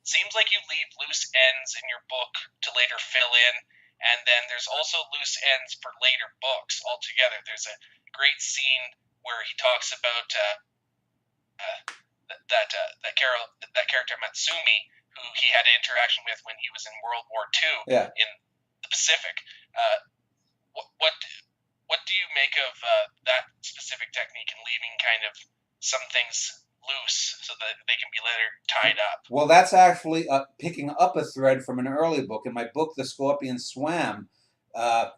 seems like you leave loose ends in your book to later fill in, and then there's also loose ends for later books altogether. There's a great scene where he talks about that character Matsumi, who he had an interaction with when he was in World War II in the Pacific. What do you make of that specific technique and leaving kind of some things loose so that they can be later tied up? Well, that's actually picking up a thread from an early book. In my book, The Scorpion Swam, there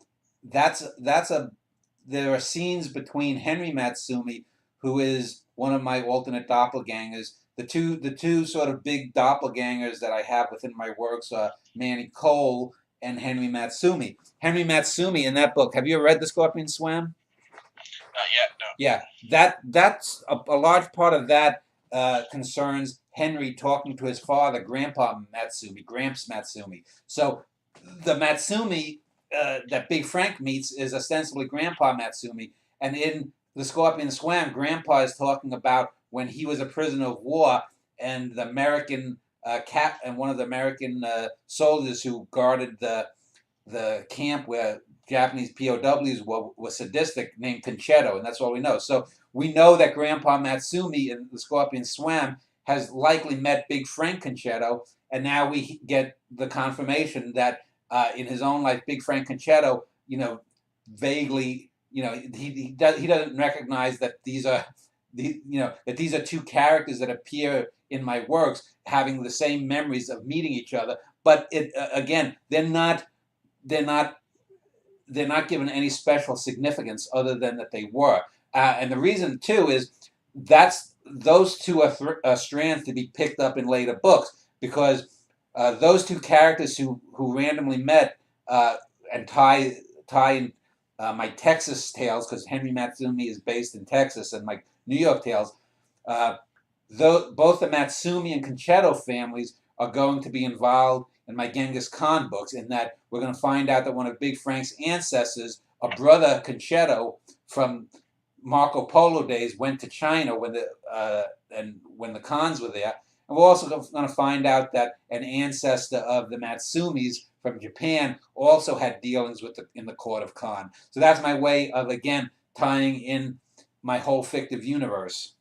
are scenes between Henry Matsumi, who is one of my alternate doppelgangers. The two sort of big doppelgangers that I have within my works are Manny Cole and Henry Matsumi. Henry Matsumi in that book. Have you ever read The Scorpion Swam? Not yet, no. Yeah, that's a large part of that concerns Henry talking to his father, Grandpa Matsumi, Gramps Matsumi. So the Matsumi that Big Frank meets is ostensibly Grandpa Matsumi, and in The Scorpion Swam, Grandpa is talking about when he was a prisoner of war and the American and one of the American soldiers who guarded the camp where Japanese POWs were sadistic, named Concetto, and that's all we know. So we know that Grandpa Matsumi in The Scorpion Swam has likely met Big Frank Concetto, and now we get the confirmation that in his own life, Big Frank Concetto, vaguely, he doesn't recognize that these are two characters that appear in my works having the same memories of meeting each other. But again, they're not given any special significance other than that they were. And the reason too is those two are strands to be picked up in later books, because those two characters who randomly met and tie in my Texas tales, because Henry Matsumi is based in Texas, and my New York tales, both the Matsumi and Concetto families are going to be involved in my Genghis Khan books, in that we're going to find out that one of Big Frank's ancestors, a brother Concetto from Marco Polo days, went to China when the Khans were there. And we're also going to find out that an ancestor of the Matsumis from Japan also had dealings in the court of Khan. So that's my way of, again, tying in my whole fictive universe.